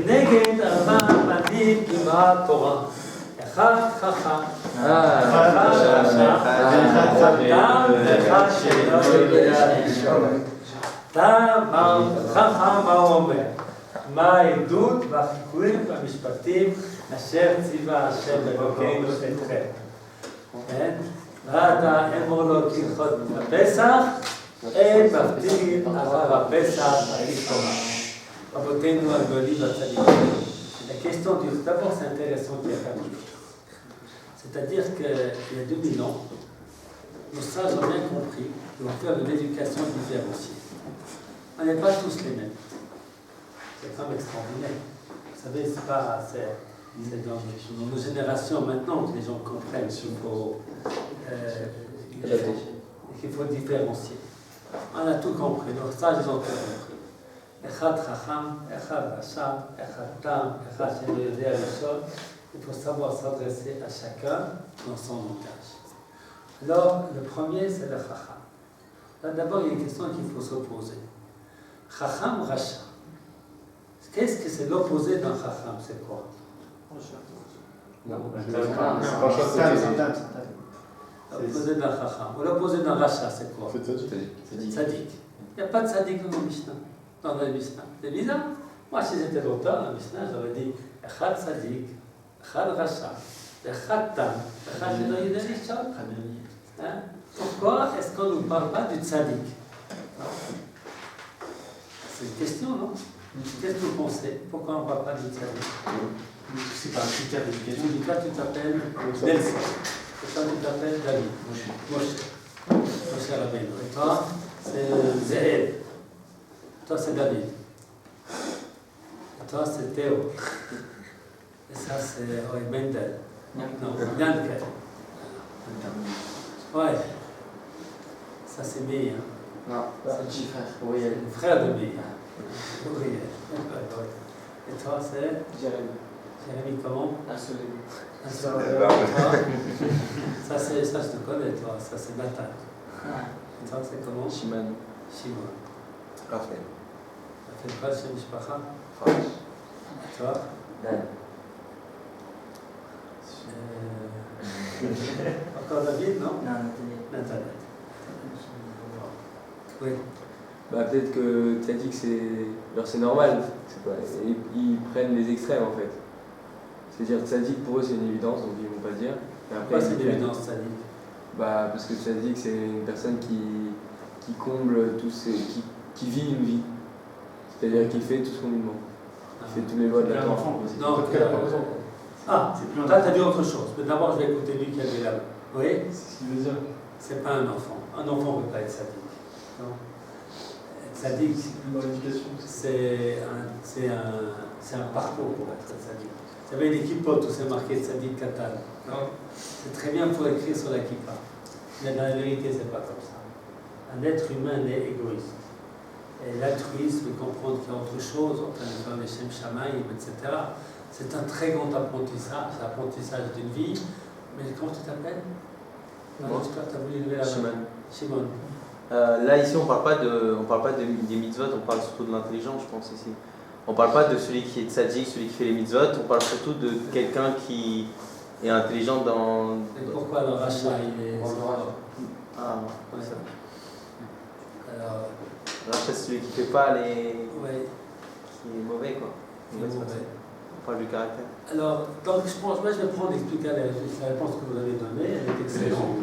כנגד ארבע בנים קיבלה תורה. אחד חכם, אחד רשע, אחד תם ואחד שלא יודע לשאול. חכם מה הוא אומר? מה העדות והחיקויים והמשפטים אשר ציווה השם אלוקינו אתכם. ואתה אמור לו כהלכות הפסח, אין מבדיל אחר הפסח הראשונה. רבותינו הגדולים והצדיקים. La question d'abord c'est intéressant qu'il y a pas de chose. C'est-à-dire qu'il y a 2000 ans, nos sages ont bien compris qu'ils vont faire de l'éducation différenciée. On n'est pas tous les mêmes. C'est quand même extraordinaire. Vous savez, c'est dans nos générations maintenant que les gens comprennent qu'il faut différencier. On a tout compris, nos sages ils ont tout compris. Echad chacham, echad racham, echad tam, echad shelo yodea lishon. Il faut savoir s'adresser à chacun dans son langage. Alors, le premier, c'est le chacham. Là, d'abord, il y a une question qu'il faut se poser. Chacham ou racha? Qu'est-ce que c'est l'opposé d'un chacham? C'est quoi? L'opposé d'un chacham. Ou l'opposé d'un racha, c'est quoi? Tzadik. Il n'y a pas de tzadik dans le Mishnah. Dans le Mishnah. C'est bizarre. Moi, si j'étais l'auteur dans le Mishnah, j'aurais dit Echad tzadik, Echad racha, Echad tam, Echad shelo yodea lishon. Pourquoi est-ce qu'on ne nous parle pas du tzadik? C'est une question, non? Qu'est-ce que vous pensez? Pourquoi on ne parle pas du tzadik? C'est pas un critère d'éducation. Toi, tu t'appelles Nelson. Toi, tu t'appelles David. Moshe Rabbeinu. Et toi, c'est Ze'ev. Toi, c'est David. Et toi, c'est Théo. Et ça, c'est Mendel. Non, Yankel. Ouais. Ça, c'est Meir. Non, c'est le petit frère. Oui, le frère de Meir. Ouvrier. Et toi, c'est Jérémy. Jérémy comment? Un soleil. Ça, je te connais, toi. Ça, c'est Nathan. Et toi, c'est comment? Shimon. Shimon. Raphaël. Ça fait quoi chez Mishpacha? Franck. Et toi? Dan. Encore David, non? Non, Nathan. Oui. Bah peut-être que Tzadik c'est normal, c'est pas, ils prennent les extrêmes en fait. C'est-à-dire Tzadik pour eux c'est une évidence donc ils vont pas dire. Pourquoi c'est une évidence Tzadik? Bah parce que Tzadik c'est une personne qui comble tous ces, qui vit une vie. C'est-à-dire qu'il fait tout ce qu'on lui demande. Il fait tous les lois de la Torah. Non, ah, là tu as dit autre chose. Mais d'abord je vais écouter lui qui a dit là. Oui? c'est ce qu'il veut dire. C'est pas un enfant. Un enfant ne peut pas être Tzadik. Non. Tzadik, c'est un parcours pour être Tzadik. Vous savez, les kippot où c'est marqué Tzadik Katan. C'est très bien pour écrire sur la kippa. Mais dans la vérité, c'est pas comme ça. Un être humain est égoïste. Et l'altruisme, comprendre qu'il y a autre chose, en train de faire les Shem Shamayim, etc. C'est un très grand apprentissage, l'apprentissage d'une vie. Mais comment tu t'appelles? Moi, tu as voulu lever la main. Shimon. Là, ici, on parle pas des mitzvot, on parle surtout de l'intelligence, je pense, ici. On parle pas de celui qui est tzaddik, celui qui fait les mitzvot, on parle surtout de quelqu'un qui est intelligent dans... Et pourquoi le rachat, il est... Ah, ouais. ça. Alors... Le rachat, c'est celui qui fait pas les... Ouais. Qui est mauvais, quoi. Mauvais. On parle du caractère. Alors, donc, je pense, moi, je vais prendre l'explication, la réponse que vous avez donnée, elle est excellente.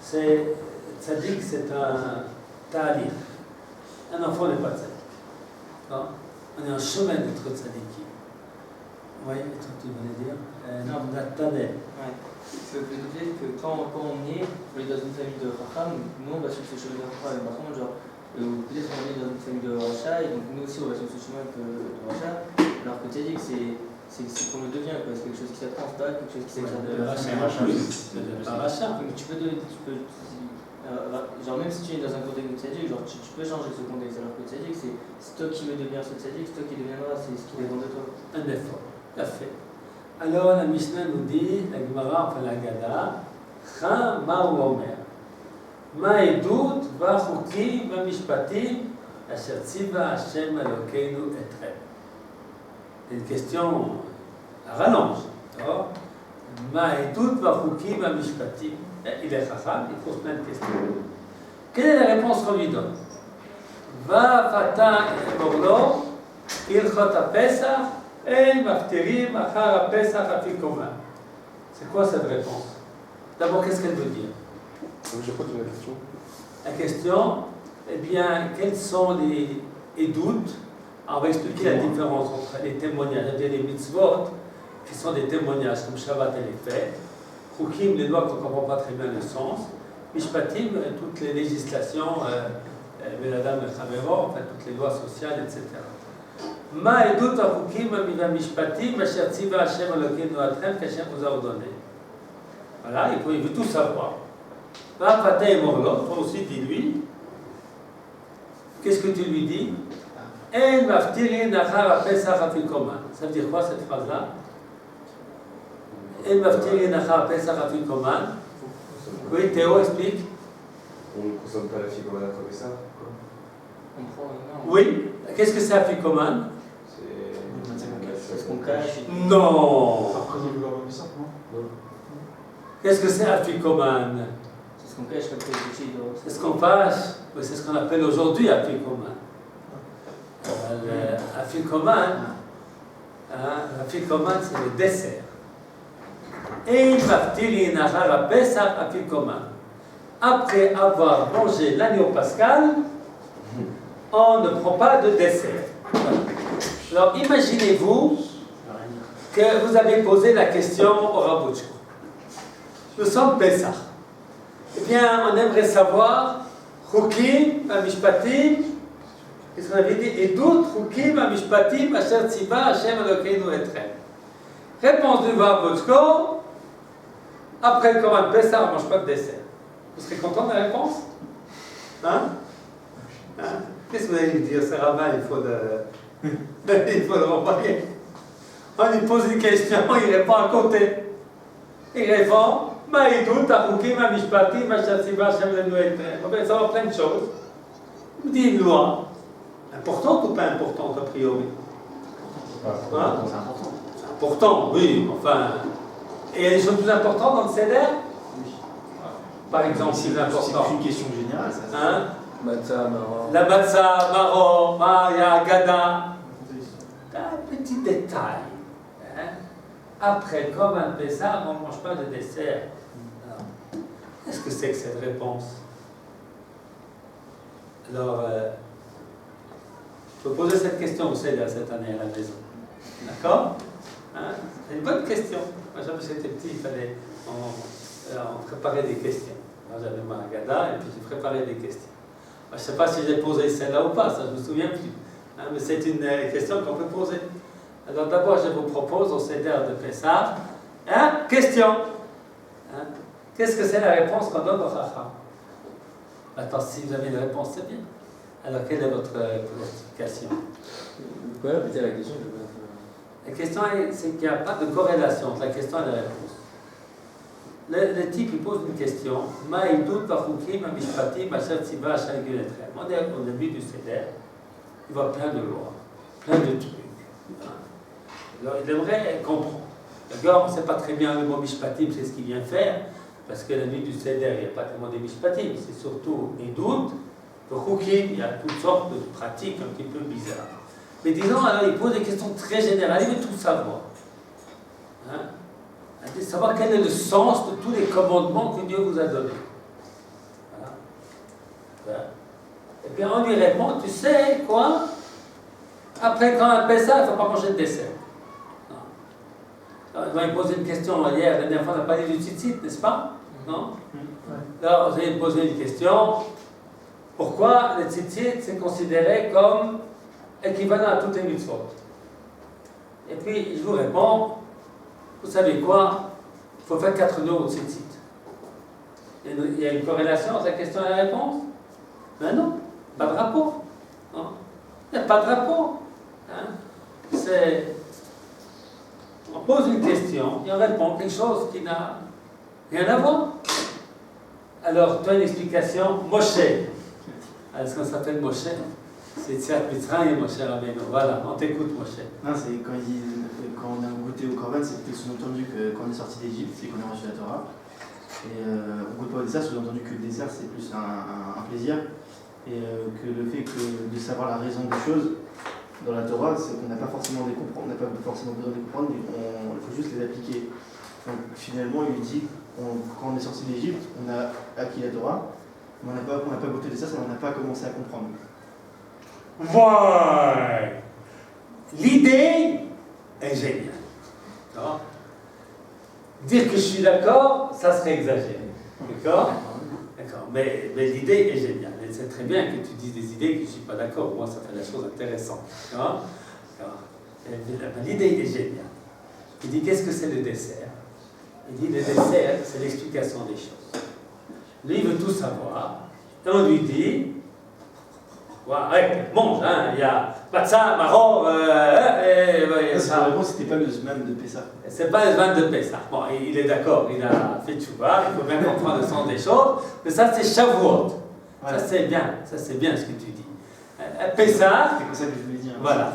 C'est... Tzadik, c'est un ta'alir. Un enfant n'est pas tzadik. On est en chemin d'être tzadiki. Oui, et toi, tu voulais dire Non, Natanel. Ouais. C'est le fait que quand on est dans une famille de Racham, nous on va sur ce chemin de Racham. Par contre, genre, peut-être on est dans une famille de Racha, et donc nous aussi on va sur ce chemin de Racha. Alors que tzadik, c'est qu'on le devient, quoi. C'est quelque chose qui s'apprend, c'est pas quelque chose qui s'acquiert de la famille. C'est un rachat. Mais tu peux genre même si tu es dans un contexte de tzaddik, genre tu peux changer ce contexte, alors que tzaddik c'est toi qui veux devenir ce tzaddik, c'est toi qui deviendras, c'est ce qui dépend de toi. Un effort, parfait. Alors la Mishnah nous dit, la Gemara, enfin la Gada, Cha ma hu omer. מה העדות והחוקים והמשפטים אשר ציווה השם אלוקינו אתכם. C'est une question à rallonge. מה העדות והחוקים והמשפטים. Il est chacham, il pose plein de questions. Quelle est la réponse qu'on lui donne? ואף אמור לו הלכות הפסח אין מפטירים אחר הפסח אפיקומן. C'est quoi cette réponse? D'abord, qu'est-ce qu'elle veut dire? Je crois que j'ai la question. La question, eh bien, quels sont les doutes? On va expliquer la différence entre les témoignages. Il y a des mitzvot qui sont des témoignages, comme Shabbat et les fêtes. Chukim, les lois qu'on ne comprend pas très bien le sens. Mishpatim, toutes les législations, Beladam et Chavero, enfin toutes les lois sociales, etc. Ma edut achukim mishpatim asher tziva Hashem Elokeinu atrem qu'Hashem vous a ordonné. Voilà, il veut tout savoir. Va fateh morlot, toi aussi dis-lui. Qu'est-ce que tu lui dis? En maftirin achar apesach afikoman. Ça veut dire quoi cette phrase-là? En maftirin achar apesach afikoman. Oui, Théo explique. On ne consomme pas la fikoman après ça. On prend Oui, qu'est-ce que c'est afikoman? C'est ce qu'on cache. Non. Après, on veut avoir ça, non? Qu'est-ce que c'est afikoman? C'est ce qu'on cache comme péché. C'est ce qu'on passe, c'est ce qu'on appelle aujourd'hui afikoman. Afikoman, c'est le dessert. Et maftirin achar pesach afikoman. Après avoir mangé l'agneau pascal, on ne prend pas de dessert. Alors imaginez-vous que vous avez posé la question au Raboutchko. Nous sommes Pessah. Eh bien, on aimerait savoir Chukim, Mishpatim, qu'est-ce qu'on avait dit? Et d'autres Chukim, Mishpatim, Asher Tziva, Hashem Elokeinu Etrem. Réponse du Raboutchko. Après le commande Pessah, on ne mange pas de dessert. Vous serez content de la réponse? Hein? Qu'est-ce que vous allez lui dire? C'est rabbin, il faut le renvoyer. On lui pose une question, il répond à côté. Il répond, Maïdou, Taroukim, Mishpatim, Mashatsiva, Hashem Elokeinu Etrem. On va savoir plein de choses. Il me dit une loi. Importante ou pas importante a priori? C'est important. C'est important, oui, enfin. Et il y a des choses plus importantes dans le Seder? Oui. Par exemple, c'est important. C'est une question générale, ça. Hein? Matzah, maror. La matzah, maror, maya, gada. Un petit détail. Hein? Après, comme un Pessah, on ne mange pas de dessert. Qu'est-ce que c'est que cette réponse? Alors, je peux poser cette question au Seder cette année à la maison. D'accord? Hein? C'est une bonne question. Moi, quand j'étais petit, il fallait. On préparait des questions. Moi, j'avais ma Haggadah et puis j'ai préparé des questions. Je ne sais pas si j'ai posé celle-là ou pas, ça je ne me souviens plus. Hein, mais c'est une question qu'on peut poser. Alors d'abord, je vous propose au Seder de Pessah, question. Hein, qu'est-ce que c'est la réponse qu'on donne au Chacham? Attends, si vous avez une réponse, c'est bien. Alors, quelle est votre classification? Vous pouvez répéter la question? La question, c'est qu'il n'y a pas de corrélation entre la question et la réponse. Le type, il pose une question. On est au début du Seder. Il voit plein de lois, plein de trucs. Alors, il aimerait comprendre. D'accord, on ne sait pas très bien le mot Mishpatim, c'est ce qu'il vient faire, parce que la nuit du Seder, il n'y a pas tellement de Mishpatim, c'est surtout les doutes. Le Chukim, il y a toutes sortes de pratiques un petit peu bizarres. Mais disons, alors, il pose des questions très générales, il veut tout savoir. Hein? Savoir quel est le sens de tous les commandements que Dieu vous a donnés. Voilà. Et bien on lui répond, tu sais quoi? Après quand on appelle ça, il ne faut pas manger de dessert. Alors, il m'a posé une question hier, la dernière fois on a parlé du tzitzit, n'est-ce pas? Non? Alors vous avez posé une question. Pourquoi le tzitzit c'est considéré comme équivalent à toutes les mitzvot? Et puis je vous réponds, vous savez quoi? Il faut faire 4 nœuds au tzitzit. Il y a une corrélation entre la question et la réponse? Ben non, pas de rapport. Non. Il n'y a pas de rapport. Hein? On pose une question et on répond quelque chose qui n'a rien à voir. Alors, tu as une explication, Moshe. Est-ce qu'on s'appelle Moshe? C'est Tziat Mitzrayim et Moshe Rabbeinu. Voilà, on t'écoute, Moshe. Non, c'est quand on a goûté au Corban, c'était sous-entendu que quand on est sorti d'Égypte, c'est qu'on a reçu la Torah. Et on goûte pas au dessert, sous-entendu que le dessert c'est plus un plaisir. Et que le fait de savoir la raison des choses dans la Torah, c'est qu'on n'a pas forcément on n'a pas forcément besoin de les comprendre, mais il faut juste les appliquer. Donc finalement, il dit quand on est sorti d'Égypte, on a acquis la Torah, mais on n'a pas goûté au dessert, on n'a pas commencé à comprendre. Voilà. L'idée est géniale. D'accord? Dire que je suis d'accord, ça serait exagéré. D'accord? D'accord. Mais l'idée est géniale. Et c'est très bien que tu dises des idées que je ne suis pas d'accord. Moi, ça fait la chose intéressante. D'accord? L'idée est géniale. Il dit qu'est-ce que c'est le dessert? Il dit le dessert, c'est l'explication des choses. Lui, il veut tout savoir. Et on lui dit ouais, mange, hein, il y a patsa, maror, La réponse, c'était pas le Zman de Pessah. c'est pas le Zman de Pessah. Bon, il est d'accord, il a fait tchouva, il faut bien comprendre le sens des choses, mais ça c'est Shavuot. Voilà. Ça c'est bien ce que tu dis. Pessah, C'est comme ça que je voulais dire. voilà.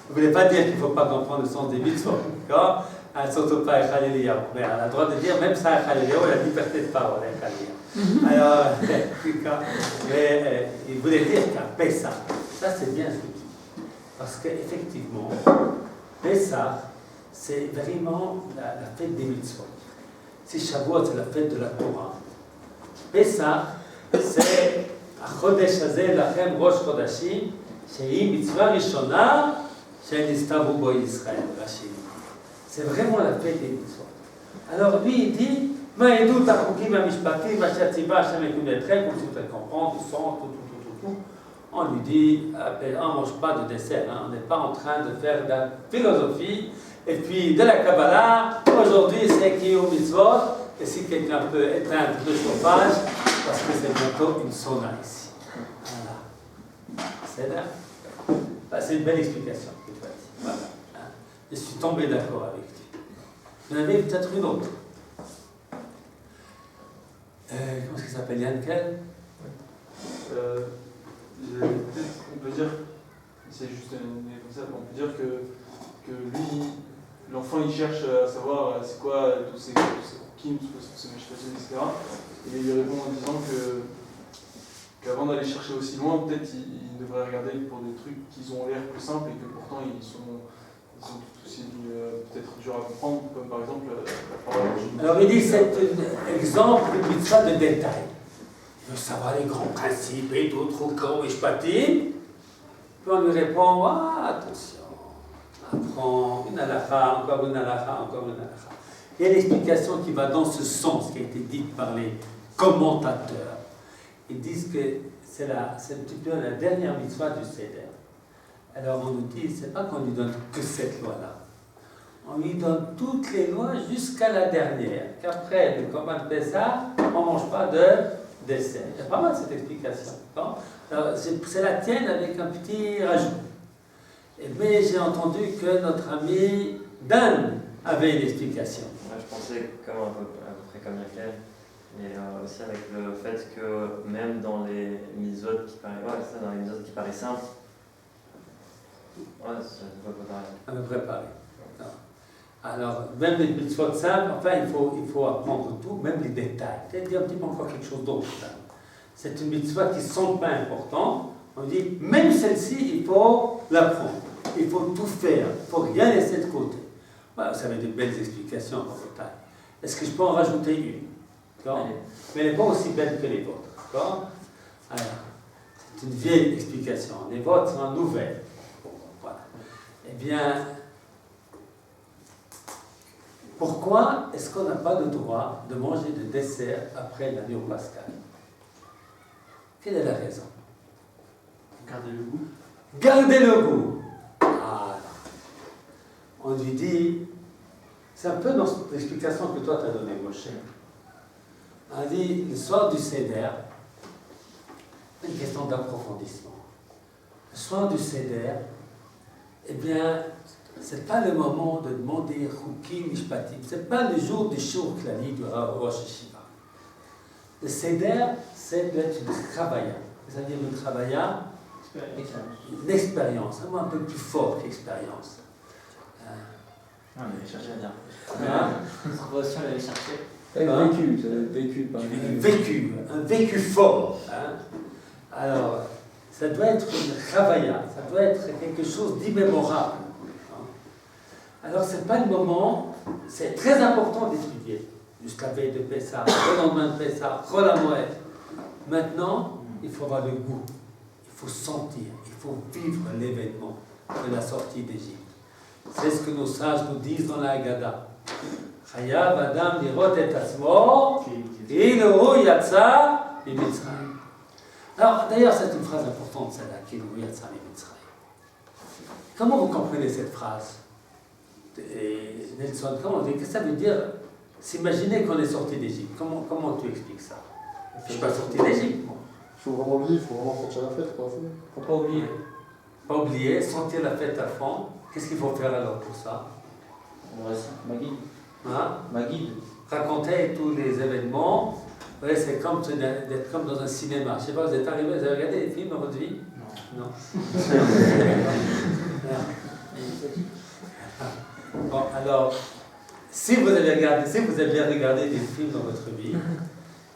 Vous ne voulez pas dire qu'il ne faut pas comprendre le sens des mitzvot, d'accord? Surtout pas Echad Eliyahu. Mais on a le droit de dire, même ça, Echad Eliyahu, il a liberté de parole, Echad Eliyahu. Alors, mais il voulait dire qu'à Pessah, ça c'est bien ce que tu dis. Parce qu'effectivement, Pessah, c'est vraiment la fête des mitzvot. Si Shavuot, c'est la fête de la Torah. Pessah, c'est Chodesh Hazeh Lachem Rosh Chodashim, Shehi Mitzvah Rishona, She'nistavu Bo Yisrael, Rashi. C'est vraiment la fête des mitzvot. Alors lui, il dit, Ma'edut HaChukim HaMishpatim, Asher Tzivah Hashem Ekum Etrem, pour tout comprendre, tout sens, tout. On lui dit, on ne mange pas de dessert, hein, on n'est pas en train de faire de la philosophie, et puis de la Kabbalah. Aujourd'hui, c'est Kiyum Mitzvot, et si quelqu'un peut éteindre le chauffage, parce que c'est bientôt une sauna ici. Voilà. C'est là. C'est une belle explication que tu as dit. Voilà. Je suis tombé d'accord avec lui. Vous en avez peut-être une autre. Comment est-ce qu'il s'appelle, Yankel? On peut dire, c'est juste une concept, on peut dire que lui, l'enfant il cherche à savoir c'est quoi tous ces kim, tous ces meshpatim, etc. Et il lui répond en disant qu'avant d'aller chercher aussi loin, peut-être il devrait regarder pour des trucs qui ont l'air plus simples et que pourtant ils sont tout aussi peut-être durs à comprendre, comme par exemple la parole. Alors il dit c'est un exemple de mitzvah de détail. Il veut savoir les grands principes et d'autres Chokam et Shpatim. Puis on lui répond, attention, apprends une halakha, encore une halakha, encore une halakha. Il y a l'explication qui va dans ce sens qui a été dite par les commentateurs. Ils disent que c'est un petit peu la dernière mitzvah du Seder. Alors on nous dit, c'est pas qu'on lui donne que cette loi-là. On lui donne toutes les lois jusqu'à la dernière. Qu'après le Korban Pessah, on ne mange pas de dessert. Il y a pas mal cette explication. Bon, c'est la tienne avec un petit rajout. Mais j'ai entendu que notre ami Dan avait une explication. Ouais, je pensais à peu près comme Yakel, mais aussi avec le fait que même dans les mitzvot qui paraissent simples, ça ne peut pas pareil. À me préparer. Non. Alors, même les mitzvot simples, enfin, il faut apprendre tout, même les détails. Peut-être dire un petit peu encore quelque chose d'autre. C'est une mitzvah qui ne sont pas importantes. On dit, même celle-ci, il faut l'apprendre. Il faut tout faire. Il ne faut rien laisser de côté. Voilà, vous avez de belles explications en détail. Est-ce que je peux en rajouter une? D'accord? Mais elle n'est pas aussi belle que les vôtres. D'accord? Alors, c'est une vieille explication. Les vôtres sont nouvelles. Voilà. Eh bien, pourquoi est-ce qu'on n'a pas le droit de manger de dessert après l'agneau pascal? Quelle est la raison? Gardez le goût. Gardez le goût. Ah, on lui dit, c'est un peu dans l'explication que toi tu as donnée, Moshe. On dit, le soir du Seder, c'est une question d'approfondissement. Le soir du Seder, eh bien, ce n'est pas le moment de demander Chukim Mishpatim, ce n'est pas le jour du Shur Klali du Rosh Hashiva. Le seder, c'est d'être une travailla. C'est-à-dire une travailla, une expérience, un mot un peu plus fort qu'expérience. Ah, mais chercher à dire. On va aussi aller chercher. Vécu, ça doit être vécu par Un vécu fort. Hein. Alors, ça doit être une travailla, ça doit être quelque chose d'immémorable. Hein. Alors, c'est pas le moment, c'est très important d'étudier. Jusqu'à veille de Pessah, le lendemain de Pessah, la Moed. Maintenant, il faut avoir le goût, il faut sentir, il faut vivre l'événement de la sortie d'Égypte. C'est ce que nos sages nous disent dans la Haggadah. Chayav Adam lirot et atzmo, Kilu yatsa miMitzrayim. Alors, d'ailleurs, c'est une phrase importante, celle-là, Kilu yatsa miMitzrayim. Comment vous comprenez cette phrase? Et Nelson, comment qu'est-ce que ça veut dire? S'imaginer qu'on est sorti d'Égypte. Comment tu expliques ça? Je ne suis pas sorti d'Égypte, moi. Il faut vraiment vivre, il faut vraiment sentir la fête, quoi. Faut pas oublier. Pas oublier, sentir la fête à fond. Qu'est-ce qu'il faut faire alors pour ça? Ma guide. Hein? Ma guide. Raconter tous les événements. Ouais, c'est comme d'être comme dans un cinéma. Je ne sais pas, vous êtes arrivé, vous avez regardé des films dans votre vie? Non. Bon, alors, si vous avez regardé des films dans votre vie,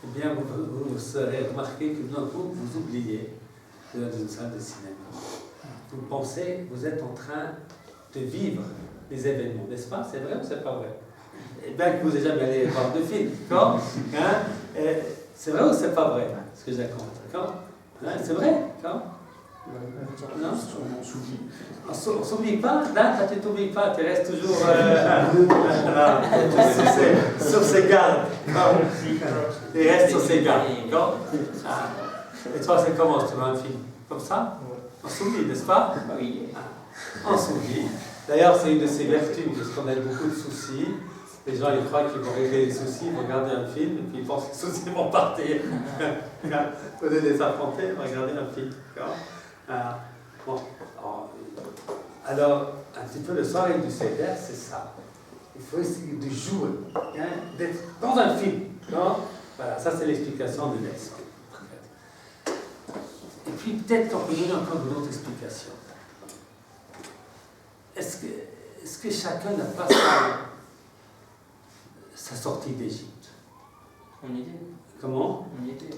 eh bien, vous serez remarqué que d'un coup, vous oubliez de dans une salle de cinéma. Vous pensez, vous êtes en train de vivre les événements, n'est-ce pas? C'est vrai ou c'est pas vrai? Et bien que vous n'ayez jamais allé voir de film, d'accord? Hein? C'est vrai ou c'est pas vrai ce que je raconte? D'accord? Hein? C'est vrai? D'accord? Non? On s'oublie pas? Là, tu ne t'oublies pas, tu restes toujours sur ses gardes. Tu restes sur ses gardes. D'accord? Et toi, c'est comment tu vois un film? Comme ça? On s'oublie, n'est-ce pas? Oui. On s'oublie. D'ailleurs, c'est une de ses vertus, parce qu'on a beaucoup de soucis. Les gens, ils croient qu'ils vont régler les soucis, ils vont regarder un film, et puis ils pensent que les soucis vont partir. Au lieu de les affronter, ils vont regarder un film. Bon. Alors, un petit peu le soir du Seder, c'est ça. Il faut essayer de jouer, hein, d'être dans un film. Non? Voilà, ça c'est l'explication de Nelson. Et puis peut-être qu'on peut donner encore une autre explication. Est-ce que chacun n'a pas sa sortie d'Égypte? On y était. Comment? On y était.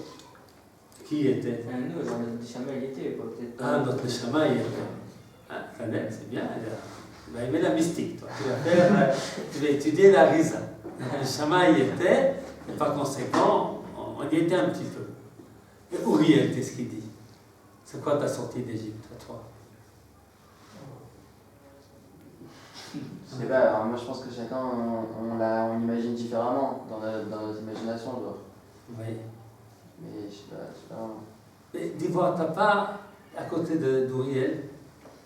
Qui était? Nous, dans notre Neshama, il était, quoi. Peut-être pas. Ah, notre Neshama, il était. Ah, Fanel, c'est bien. Tu vas aimer la mystique, toi. Tu vas étudier la Risa. Le Neshama y était, et par conséquent, on y était un petit peu. Et Uriel, qu'est-ce qu'il dit? C'est quoi ta sortie d'Égypte, à toi? Je sais pas, alors moi je pense que chacun on imagine différemment dans notre imagination, genre. Oui. Mais je sais pas vraiment. Mais dis-moi, t'as pas à côté d'Uriel,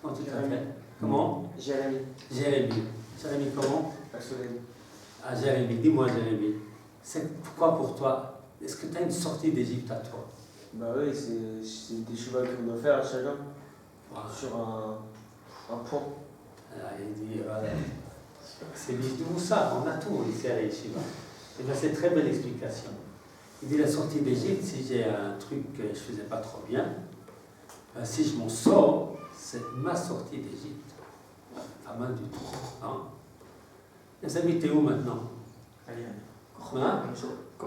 comment tu t'appelles? Comment? Jérémy. Jérémy. Jérémy comment? Axolène. Ah, Jérémy, dis-moi Jérémy. C'est quoi pour toi? Est-ce que tu as une sortie d'Égypte à toi? Bah oui, c'est des chevaux qu'on doit faire chacun Voilà. sur un point. Alors, il dit, voilà, c'est l'île de Moussa, on a tout ici à l'Yeshiva. Et bien, c'est une très belle explication. Il dit la sortie d'Égypte, si j'ai un truc que je ne faisais pas trop bien, ben, si je m'en sors, c'est ma sortie d'Égypte. Pas mal du tout. Hein? Les amis, t'es où maintenant? Hein?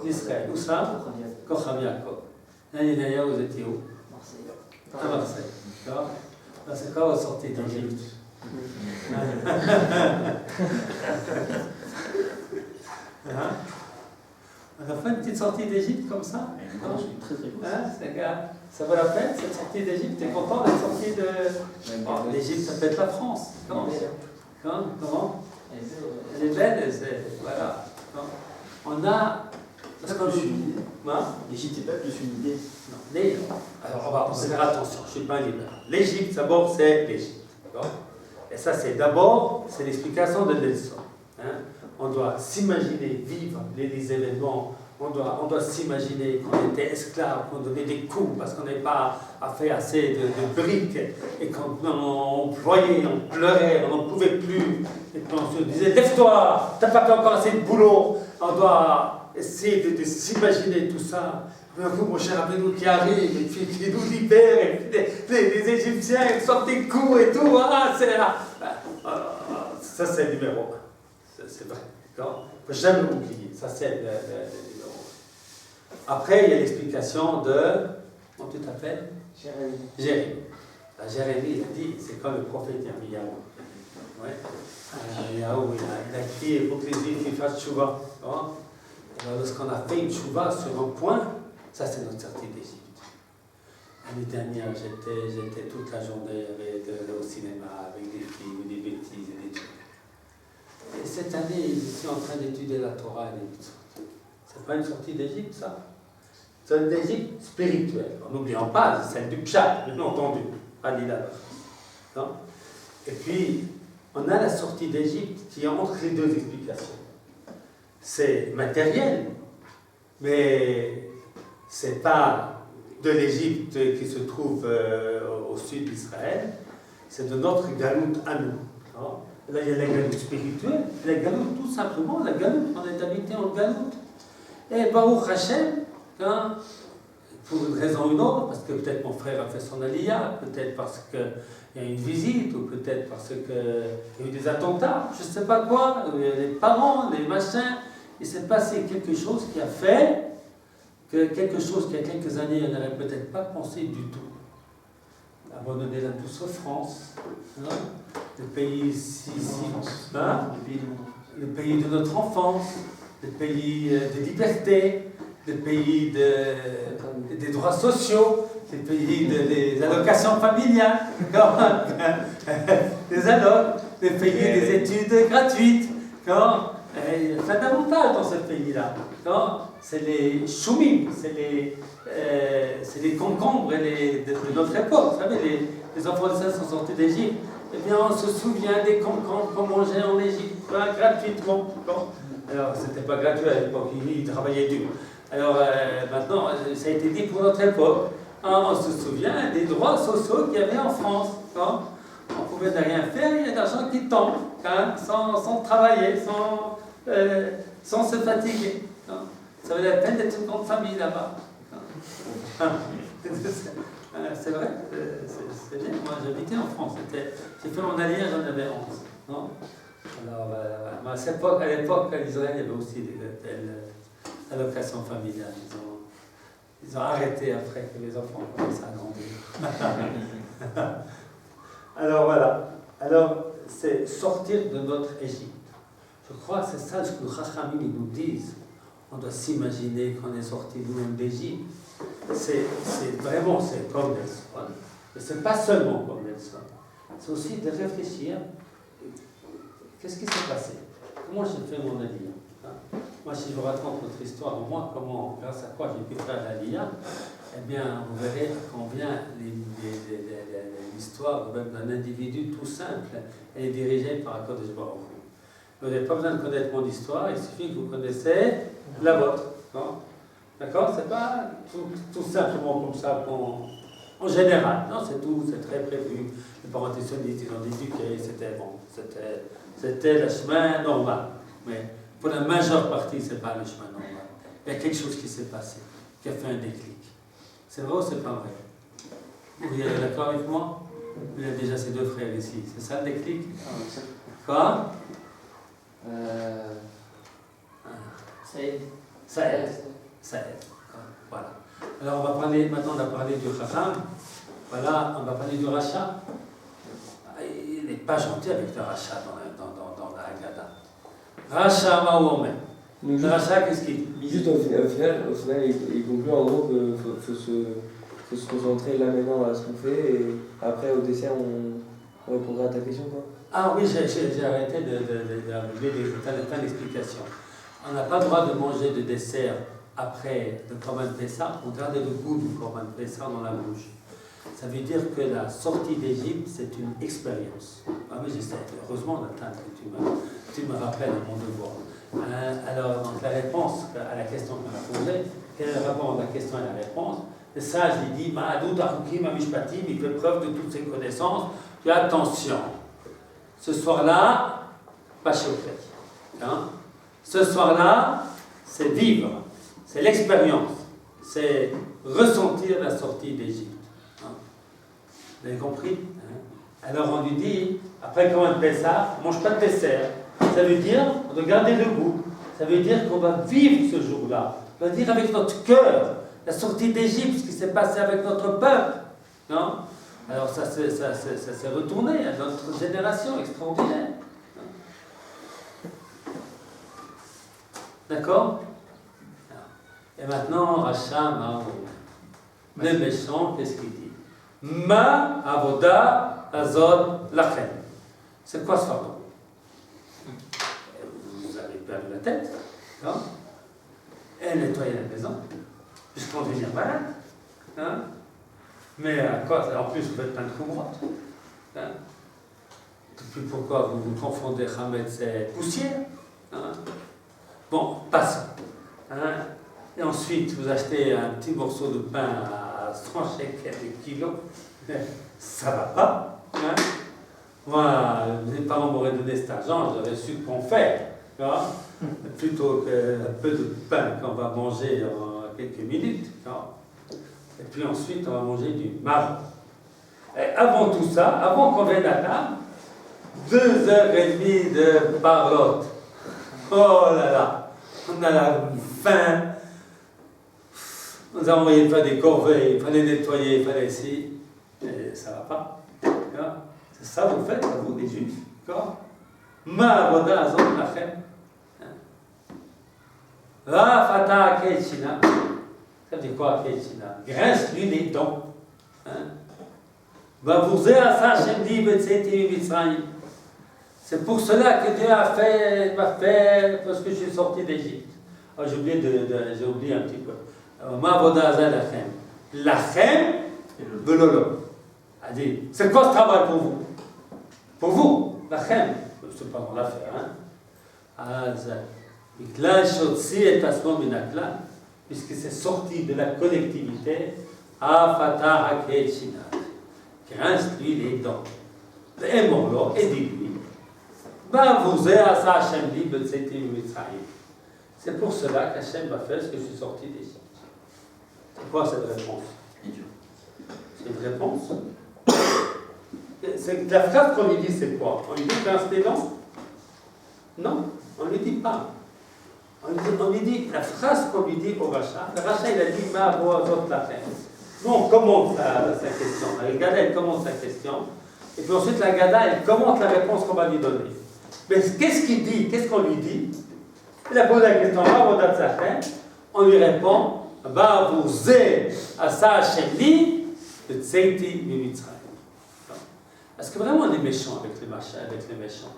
Israël. Où ça? Kocham Yaakov. Naya, vous étiez où? Marseille. À Marseille. D'accord? C'est quoi votre sortie d'Égypte? Hein? On a fait une petite sortie d'Égypte comme ça? Je suis très très content. Hein, ça vaut la peine cette sortie d'Égypte? T'es content d'être sorti de. Oh, l'Égypte, ça peut être la France. Comment? Elle est belle, voilà. On a. Parce qu'on L'Égypte n'est pas plus une idée. Non, alors on va faire attention, je ne suis pas un libéral. L'Égypte, d'abord, c'est l'Égypte. Et ça, c'est d'abord, c'est l'explication de Nelson. Hein? On doit s'imaginer vivre les événements, on doit s'imaginer qu'on était esclave, qu'on donnait des coups parce qu'on n'avait pas fait assez de briques, et quand on ployait, on pleurait, on n'en pouvait plus, et puis on se disait, lève-toi, t'as pas fait encore assez de boulot, on doit essayer de s'imaginer tout ça. Un coup, mon cher Abedou qui arrive, et puis qui nous libère, et puis les Égyptiens ils sortent des coups et tout. Ah, c'est là. Ça, c'est le numéro 1. C'est vrai. Il ne faut jamais oublier. Ça, c'est le numéro 1. Après, il y a l'explication de. Comment tu t'appelles? Jérémie. Jérémie, il a dit, c'est comme le prophète Yirmiyahu. Ouais. Yirmiyahu, il a crié pour que les Juifs fassent tchouva. Lorsqu'on a fait une tchouva sur un point, ça c'est notre sortie d'Égypte. L'année dernière, j'étais toute la journée au cinéma avec des films, des bêtises et des trucs. Et cette année, je suis en train d'étudier la Torah et les mitzvot. C'est pas une sortie d'Égypte, ça? C'est une sortie d'Égypte spirituelle. N'oublions pas, c'est celle du Pshat, bien entendu. Pas l'Ila. Et puis, on a la sortie d'Égypte qui est entre les deux explications. C'est matériel, mais c'est pas de l'Égypte qui se trouve au sud d'Israël, c'est de notre galoute à nous. Là, il y a la galoute spirituelle, la galoute tout simplement, la galoute, on est habité en galoute. Et Baruch Hashem, pour une raison ou une autre, parce que peut-être mon frère a fait son aliyah, peut-être parce qu'il y a une visite, ou peut-être parce qu'il y a eu des attentats, je ne sais pas quoi, les parents, les machins. Il s'est passé quelque chose qui a fait que quelque chose qu'il y a quelques années, on n'aurait peut-être pas pensé du tout. Abandonner la douce France, le pays le pays de notre enfance, le pays de liberté, le pays des droits sociaux, le pays des allocations familiales, des allocs, le pays des études gratuites. Il y a plein d'avantages dans ce pays-là. C'est les choumim, c'est les concombres de notre époque. Vous savez, les enfants de ça sont sortis d'Égypte. Eh bien, on se souvient des concombres qu'on mangeait en Égypte, gratuitement. Alors, c'était pas gratuit à l'époque, ils travaillaient dur. Alors, maintenant, ça a été dit pour notre époque. On se souvient des droits sociaux qu'il y avait en France. On pouvait ne rien faire, il y a de l'argent qui tombe, sans travailler, sans se fatiguer. Ça valait la peine d'être une grande famille là-bas. C'est vrai, c'est bien. Moi, j'habitais en France. J'ai fait mon allié, j'en avais 11. Non. Alors, à l'époque, à Israël, il y avait aussi des allocations familiales. Ils ont arrêté après que les enfants commencent à grandir. Alors voilà. Alors, c'est sortir de notre Égypte. Je crois que c'est ça ce que les Chachamim nous disent. On doit s'imaginer qu'on est sorti nous-mêmes d'Égypte. C'est vraiment, c'est comme Nelson. Mais ce n'est pas seulement comme Nelson. C'est aussi de réfléchir. Qu'est-ce qui s'est passé? Comment j'ai fait mon aliyah? Moi, si je vous raconte notre histoire, moi, comment, grâce à quoi j'ai pu faire l'aliyah, eh bien, vous verrez combien l'histoire d'un individu tout simple, elle est dirigée par Akadosh Baruch Hu. Vous n'avez pas besoin de connaître mon histoire, il suffit que vous connaissez la vôtre. D'accord? C'est pas tout simplement comme ça en général. Non, c'est tout, c'est très prévu. Les parents antisémites, ils ont éduqué, c'était bon. C'était le chemin normal. Mais pour la majeure partie, ce n'est pas le chemin normal. Il y a quelque chose qui s'est passé, qui a fait un déclic. C'est vrai ou c'est pas vrai? Vous êtes d'accord avec moi? Il y a déjà ces deux frères ici. C'est ça le déclic? Quoi? Ça aide. Voilà. Alors on va parler, maintenant on a parlé du Chacham. Voilà, on va parler du rachat. Il n'est pas gentil avec le rachat dans la Haggadah. Rachat Maouomen. Le rachat, qu'est-ce qu'il dit? Juste au final, il conclut en gros qu'il faut se concentrer là maintenant à ce qu'on fait et après au dessert on répondra à ta question quoi. Ah oui, j'ai arrêté de faire l'explication. On n'a pas le droit de manger de dessert après le Korban Pessah, on garde le goût du Korban Pessah dans la bouche. Ça veut dire que la sortie d'Égypte, c'est une expérience. Ah oui, j'essaie. Heureusement, Nathan, que tu me rappelles à mon devoir. Alors, donc, la réponse à la question qu'on a posée, quel est le rapport entre la question et la réponse? Le sage, il dit, Ma'adou Achukim Amishpatim, il fait preuve de toutes ses connaissances. Puis attention, ce soir-là, pas chez Hein? Ce soir-là, c'est vivre, c'est l'expérience, c'est ressentir la sortie d'Égypte. Hein. Vous avez compris? Hein? Alors on lui dit, après comment de Pessah, on ne mange pas de dessert. Ça veut dire de garder le goût. Ça veut dire qu'on va vivre ce jour-là. On va dire avec notre cœur la sortie d'Égypte, ce qui s'est passé avec notre peuple. Non? Alors ça s'est retourné à notre génération extraordinaire. D'accord? Et maintenant, Racha Ma'avoda. Le méchant, qu'est-ce qu'il dit? Ma avoda azod lachem. C'est quoi ce fardeau? Vous avez perdu la tête, non? Et nettoyer la maison, puisqu'on devient malade. Hein? Mais à quoi? En plus, vous faites plein de khumrot. Hein? Puis pourquoi vous confondez Hametz et poussière? Hein? Bon, passons. Hein? Et ensuite, vous achetez un petit morceau de pain à 100 shekels le kilo. Ça va pas. Hein? Moi, mes parents m'auraient donné cet argent, j'aurais su qu'on fait. Hein? Plutôt qu'un peu de pain qu'on va manger en quelques minutes. Hein? Et puis ensuite, on va manger du marron. Et avant tout ça, avant qu'on vienne à table, 2h30 de parlotte. Oh là là, on a la faim. On nous a envoyé faire des corvées, il fallait nettoyer, il fallait essayer. Et ça ne va pas. Hein? C'est ça que vous faites, vous, les Juifs. Ma avoda azot lachem. Rafata keishina. Ça veut dire quoi, keishina? Grince-lui les dents. Vavouzer asa Hashem li b'tzeti mitzrayim. C'est pour cela que Dieu m'a fait, parce que je suis sorti d'Égypte. Oh, j'ai oublié un petit peu. Ma avoda azot lachem. Lachem velolo. A dit, c'est quoi ce travail pour vous? Pour vous, lachem. C'est pas mon affaire, hein? Puisque c'est sorti de la collectivité, grince-lui les dents. Et dis-lui, c'est pour cela qu'Hachem va faire ce que je suis sorti d'Égypte. C'est quoi cette réponse? C'est une réponse? La phrase qu'on lui dit, c'est quoi? On lui dit grince les dents? Non, on ne lui dit pas. On lui dit, la phrase qu'on lui dit au Racha, le Racha il a dit ma voix la fin. Nous on commente sa question. La Gada elle commente sa question. Et puis ensuite la Gada elle commente la réponse qu'on va lui donner. Mais qu'est-ce qu'il dit? Qu'est-ce qu'on lui dit? Il a posé la question ma voix la fin. On lui répond ba vous asa sheli de tseiti mimitzrayim. Est-ce que vraiment on est méchant avec les méchants?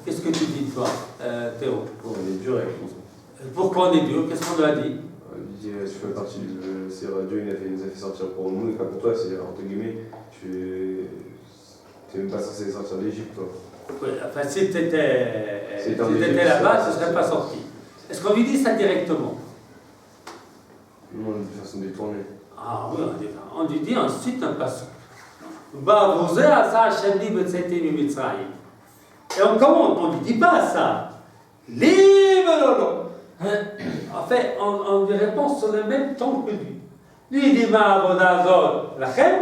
Qu'est-ce que tu dis toi, Théo? On est dur avec nous. Pourquoi on est dur? Qu'est-ce qu'on lui a dit? Tu fais partie du. C'est Dieu, il nous a fait sortir pour nous, et pas pour toi, c'est entre guillemets, tu n'es même pas censé sortir d'Égypte, toi. Oui, enfin, si tu étais là-bas, tu ne serais pas sorti. Est-ce qu'on lui dit ça directement? Non, de façon détournée. Ah oui, on lui dit ensuite un passage. Et on commente, on ne lui dit pas ça. En fait, on lui répond sur le même ton que lui. Lui, il dit ma avoda lachem,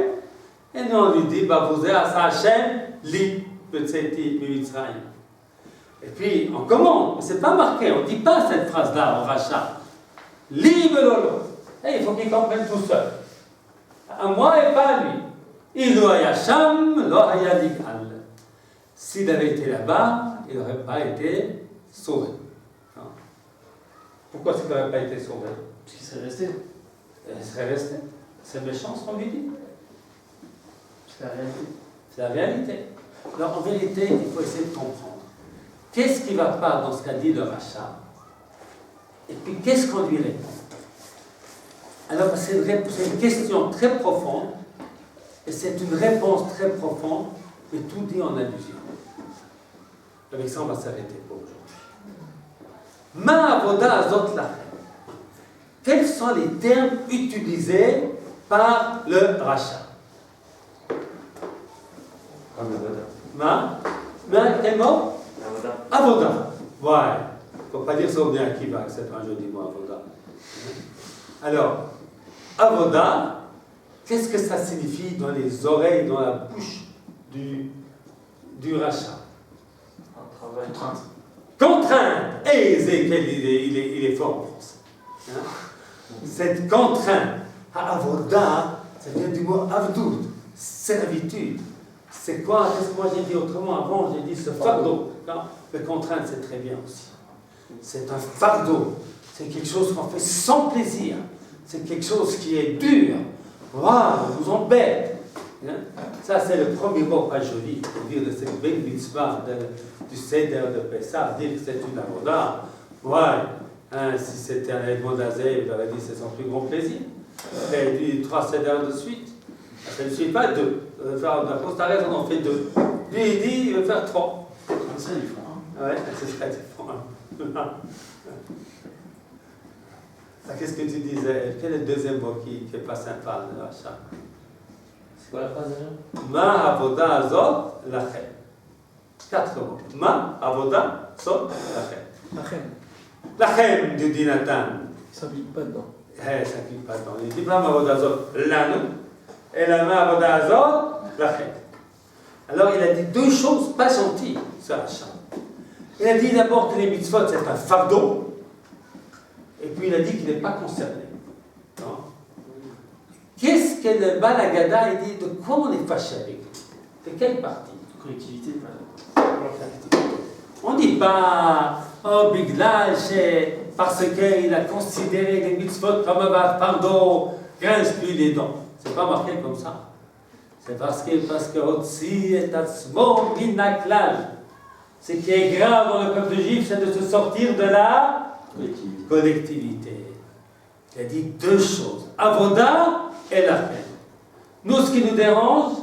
et nous on lui dit bavouzer asa Hashem li b'tzeti mitzrayim. Et puis on commente, mais c'est pas marqué, on ne dit pas cette phrase-là au Racha. Li velolo. Et il faut qu'il comprenne tout seul. À moi et pas à lui. S'il avait été là-bas, il n'aurait pas été sauvé. Non. Pourquoi s'il n'aurait pas été sauvé? Parce qu'il serait resté. Il serait resté. C'est méchant ce qu'on lui dit. C'est la réalité. C'est la réalité. Alors en vérité, il faut essayer de comprendre. Qu'est-ce qui ne va pas dans ce qu'a dit le Racha? Et puis qu'est-ce qu'on lui répond? Alors c'est une question très profonde. Et c'est une réponse très profonde, mais tout dit en allusion. Avec ça, on va s'arrêter pour aujourd'hui. Ma avoda azot lachem. Quels sont les termes utilisés par le Racha? Ma quel mot? Avoda. Avoda. Ouais. Il ne faut pas dire ça au bien qui va, c'est pas un joli mot, Avoda. Alors, Avoda, qu'est-ce que ça signifie dans les oreilles, dans la bouche du rachat? Un travail. Contrainte. Contrainte. Et Ézéchiel, il est fort en français. Hein? Cette contrainte, Avoda, ça vient du mot Avdoud, servitude. C'est quoi? Qu'est-ce que moi j'ai dit autrement avant? J'ai dit ce fardeau. Le contrainte, c'est très bien aussi. C'est un fardeau. C'est quelque chose qu'on fait sans plaisir. C'est quelque chose qui est dur. Waouh, vous embête. Hein? Ça, c'est le premier mot pas joli pour dire de cette belle mitzvah du Seder de Pessah, dire que c'est une avoda. Ouais, hein, si c'était un Edmond d'Azé, il aurait dit c'est son plus grand plaisir. Il a dit 3 Seder de suite. Ça ne suffit pas 2. T'as raison, on en fait 2. Lui, il dit il veut faire 3. Ça, ils font un. Ouais, c'est très différent. Qu'est-ce que tu disais? Quel est le deuxième mot qui n'est pas sympa de l'achat? C'est quoi la phrase déjà? Ma avoda azot lachem. 4 mots. Ma avoda zot lachem. Lachem du dit Nathan. Ça ne s'applique pas dedans. Ça ne s'applique pas dedans. Il dit pas ma avoda zot lanu. Et la ma avoda azot lachem. Alors il a dit 2 choses pas gentilles, ce rachat. Il a dit d'abord que les mitzvot c'est un fardeau. Et puis il a dit qu'il n'est pas concerné. Non. Qu'est-ce que le Balagada il dit? De quoi on est fâché avec lui? De quelle partie? Collectivité, On ne dit pas oh Bigla, parce qu'il a considéré les mitzvot comme un fardeau, grince-lui les dents. C'est pas marqué comme ça. C'est parce que Otsi est Atzmo Minaklal. Ce qui est grave dans le peuple juif, c'est de se sortir de la collectivité. Il a dit 2 choses, Avoda et la peine. Nous, ce qui nous dérange,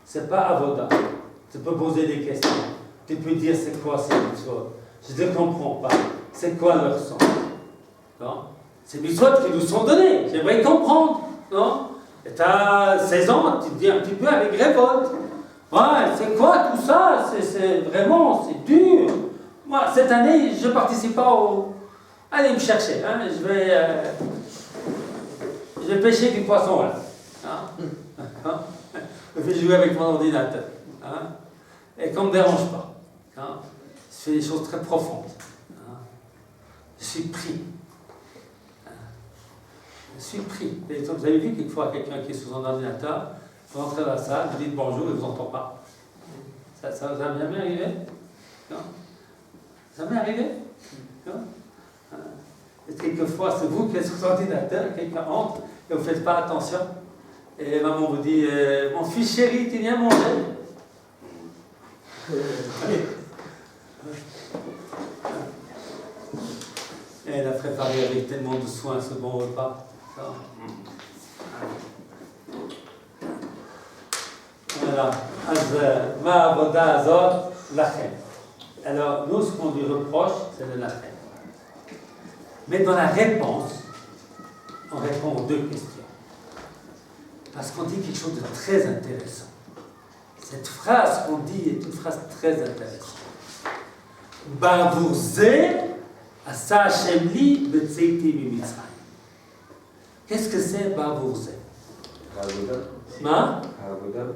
c'est pas Avoda. Tu peux poser des questions. Tu peux dire c'est quoi ces mitzvot. Je ne comprends pas. C'est quoi leur sens? Non? Ces mitzvot qui nous sont donnés. J'aimerais comprendre. Non? Et tu as 16 ans, tu te dis un petit peu avec révolte. Ouais, c'est quoi tout ça? C'est vraiment, c'est dur. Moi, cette année, je ne participe pas au... Allez me chercher, hein, je vais pêcher du poisson là. Hein? Je vais jouer avec mon ordinateur. Hein? Et qu'on ne me dérange pas. Hein? Je fais des choses très profondes. Hein? Je suis pris. Hein? Je suis pris. Vous avez vu quelquefois quelqu'un qui est sous son ordinateur, vous rentrez dans la salle, vous dites bonjour et vous n'entend pas. Ça vous a jamais arrivé? Non? Ça m'est arrivé? Non? Et quelquefois, c'est vous qui êtes sur l'ordinateur, quelqu'un entre et vous ne faites pas attention. Et maman vous dit mon fils chéri, tu viens manger? Et elle a préparé avec tellement de soin ce bon repas. Voilà. Ma avoda azot lachem. Alors, nous, ce qu'on lui reproche, c'est le lachem. Mais dans la réponse, on répond aux 2 questions. Parce qu'on dit quelque chose de très intéressant. Cette phrase qu'on dit est une phrase très intéressante. Bavourzé asa Hashem li b'tzeiti mimitzrayim. Qu'est-ce que c'est Bavourzé? Avoda. Ma? Avoda.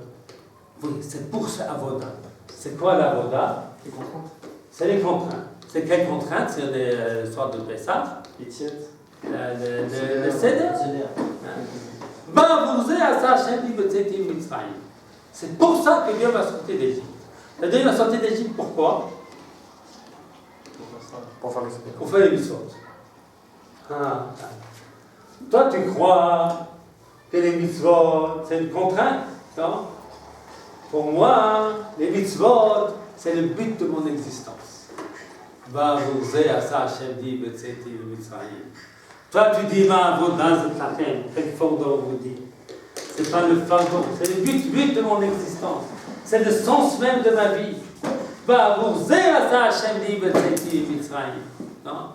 Oui, c'est pour ce avoda. C'est quoi l'avoda? Les contraintes. C'est les contraintes. C'est quelles contraintes? C'est les soirs de Pessah. Les tièdes. Le Seder. C'est pour ça que Dieu m'a sorti d'Égypte. Dieu m'a sorti d'Égypte pourquoi? Pour faire les mitzvot. Toi, tu crois que les mitzvot, c'est une contrainte, non? Pour moi, les mitzvot, c'est le but de mon existence. Toi, tu dis, quel fardeau vous dit? C'est pas le fardeau, c'est le but de mon existence. C'est le sens même de ma vie. Non?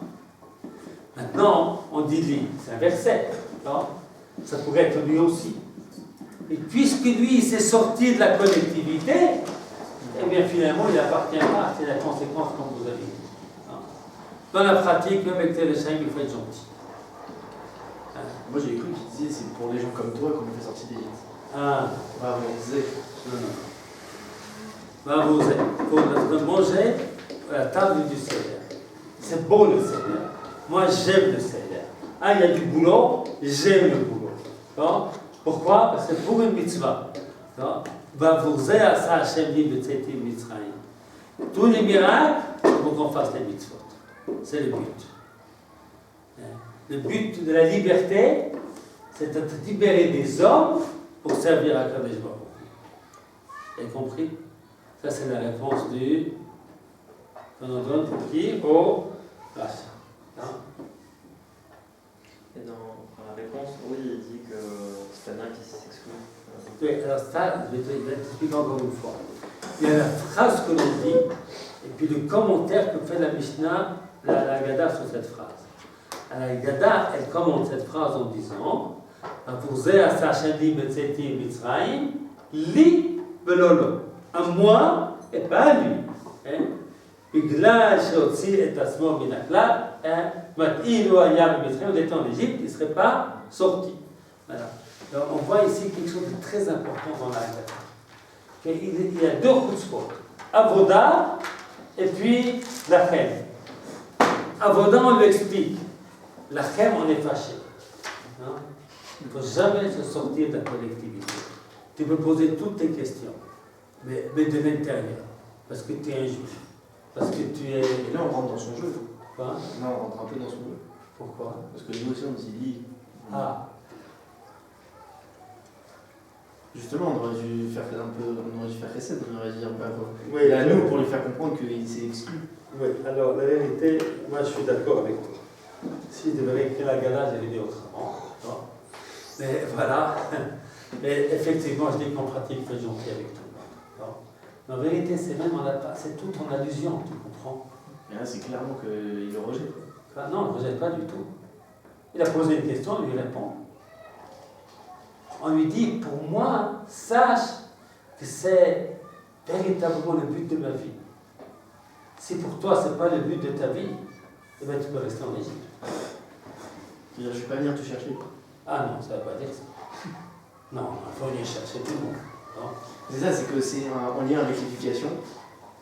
Maintenant, on dit lui, c'est un verset. Non? Ça pourrait être lui aussi. Et puisque lui, il s'est sorti de la collectivité, eh bien finalement, il n'appartient pas, c'est la conséquence comme vous avez dit. Dans la pratique, même avec Téléchaïm, il faut être gentil. Moi j'ai cru qu'il disait c'est pour les gens comme toi qu'on nous fait sortir d'Égypte. Ah. Bah, on disait. Bah, vous êtes. Pour manger à la table du Seigneur. C'est beau le Seigneur. Moi j'aime le Seigneur. Ah, il y a du boulot, j'aime le boulot. Non? Pourquoi? Parce que c'est pour une mitzvah. Bah, vous êtes à ça, Hachem dit, Mitzrayim. Tous les miracles, pour qu'on fasse les mitzvot. C'est le but. Le but de la liberté, c'est de libérer des hommes pour servir à Kadosh Baruch Hu. Vous avez compris? Ça, c'est la réponse qu'on nous donne pour qui? Au Racha. Et dans la réponse, oui, il dit que c'est un qui s'exclut. Oui, alors ça, je vais t'expliquer encore une fois. Il y a la phrase que l'on dit, et puis le commentaire que fait la Mishnah, la Haggadah sur cette phrase. La Haggadah, elle commente cette phrase en disant pour Zé Asa Hachem Betzeti Mitzrayim, li velolo. À moi et pas à lui. Bigla sheotzi et asmo min haklal, mat'ilu haya b'Mitzrayim, on était en Égypte, il ne serait pas sorti. Voilà. Alors, on voit ici quelque chose de très important dans la Haggadah. Il y a deux chutzpot, Avoda et puis la Chem. Avoda, on l'explique. La Chem, on est fâché. Il ne faut jamais se sortir de la collectivité. Tu peux poser toutes tes questions, mais de l'intérieur, parce que tu es un juge. Parce que tu es. Et là, on rentre dans son jeu. Quoi? Là, on rentre un peu dans son jeu. Pourquoi? Parce que nous aussi, on dit lit. Ah. Justement, on aurait dû faire un peu, on aurait dû faire recette, on aurait dû dire, bah, Oui, là, nous, pour lui faire comprendre qu'il s'est exclu. Oui, alors la vérité, moi je suis d'accord avec toi. Si je devais écrire la Haggadah, j'allais dire autrement. Mais voilà. Mais effectivement, je dis qu'en pratique, il faut être gentil avec tout le monde. Mais en vérité, c'est tout en allusion, tu comprends? Et là, c'est clairement qu'il le rejette. Enfin, non, il ne rejette pas du tout. Il a posé une question, il lui répond. On lui dit, pour moi, sache que c'est véritablement le but de ma vie. Si pour toi, ce n'est pas le but de ta vie, eh bien, tu peux rester en Égypte. C'est-à-dire, je ne vais pas venir te chercher. Ah non, ça ne veut pas dire ça. Non, il faut venir chercher tout le monde. C'est ça, c'est que c'est en lien avec l'éducation.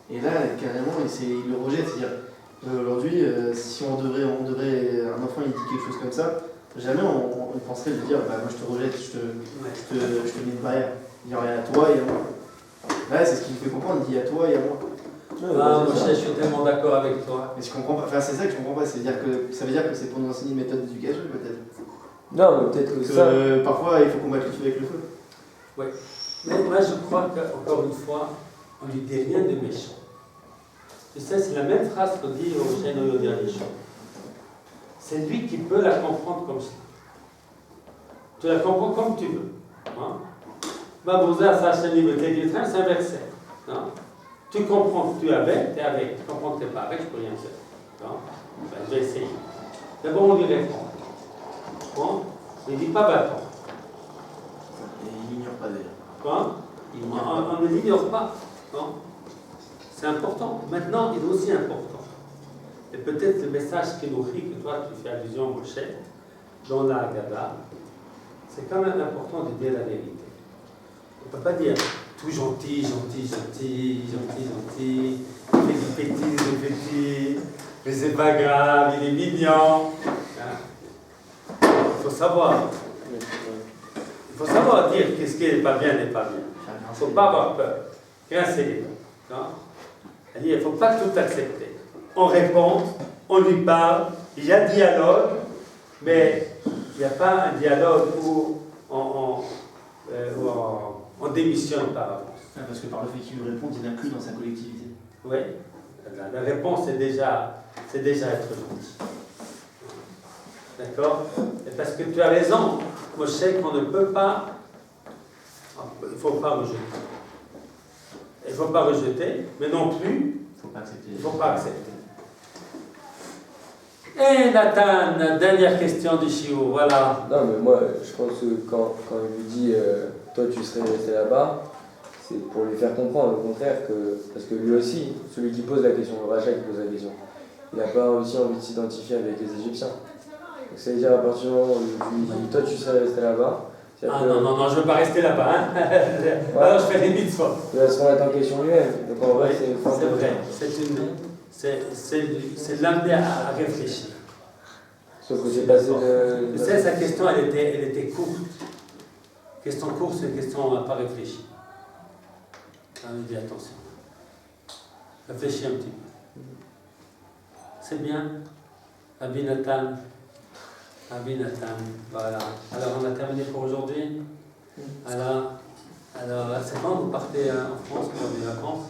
Et là, carrément, il le rejette. C'est-à-dire, aujourd'hui, si un enfant il dit quelque chose comme ça, jamais on penserait de dire, bah, moi je te rejette, je te mets une barrière. Il y a rien à toi et à moi. Là, c'est ce qu'il me fait comprendre, il dit à toi et à moi. Ah, moi je suis tellement d'accord avec toi. Mais je comprends pas, enfin c'est ça que je comprends pas, ça veut dire que c'est pour nous enseigner une méthode d'éducation peut-être. Non, mais peut-être que ça. Parfois il faut combattre le feu avec le feu. Oui. Mais moi je crois qu'encore une fois, on ne lui dit rien de méchant. Tu sais, c'est la même phrase qu'on dit au Sheno Yoder Yeshua. C'est lui qui peut la comprendre comme ça. Tu la comprends comme tu veux. Babouza, c'est un verset. Tu comprends que tu es avec, tu es avec. Tu comprends que tu n'es pas avec, je ne peux rien faire. Ben, je vais essayer. D'abord, on lui répond. Bon, il ne dit pas bâton. Et il n'ignore pas d'ailleurs. Quoi? On ne l'ignore pas. C'est important. Maintenant, il est aussi important. Et peut-être le message qui nous rit, que toi tu fais allusion, Moshe, dans la Haggadah, c'est quand même important de dire la vérité. On ne peut pas dire tout gentil, il fait du petit, mais c'est pas grave, il est mignon. Il faut savoir. Il faut savoir dire qu'est-ce qui n'est pas bien, n'est pas bien. Il ne faut pas avoir peur. Grincer les dents. Il ne faut pas tout accepter. On répond, on lui parle, il y a dialogue, mais il n'y a pas un dialogue où on démissionne par avance. Parce que par le fait qu'il lui réponde, il inclut dans sa collectivité. Oui, la réponse c'est déjà être gentil. D'accord? Et parce que tu as raison, moi je sais qu'on ne peut pas, il ne faut pas rejeter. Il ne faut pas rejeter, mais non plus, il ne faut pas accepter. Et Nathan, dernière question du Shiur, voilà. Non, mais moi, je pense que quand il lui dit toi tu serais resté là-bas, c'est pour lui faire comprendre, au contraire, parce que lui aussi, celui qui pose la question, le rachat qui pose la question, il n'a pas aussi envie de s'identifier avec les Égyptiens. Donc ça veut dire à partir du moment où lui dis, toi tu serais resté là-bas. Ah non, je ne veux pas rester là-bas. Hein. Alors je fais des mitzvot. Il va se remettre en question lui-même. Donc en vrai, c'est vrai. C'est l'amener à réfléchir. Sauf que c'est passé de. Sa question, elle était courte. Question courte, c'est une question à ne pas réfléchir. On dit attention. Réfléchis un petit peu. C'est bien. Abinatan. Voilà. Alors on a terminé pour aujourd'hui. Alors c'est quand vous partez en France pour les vacances?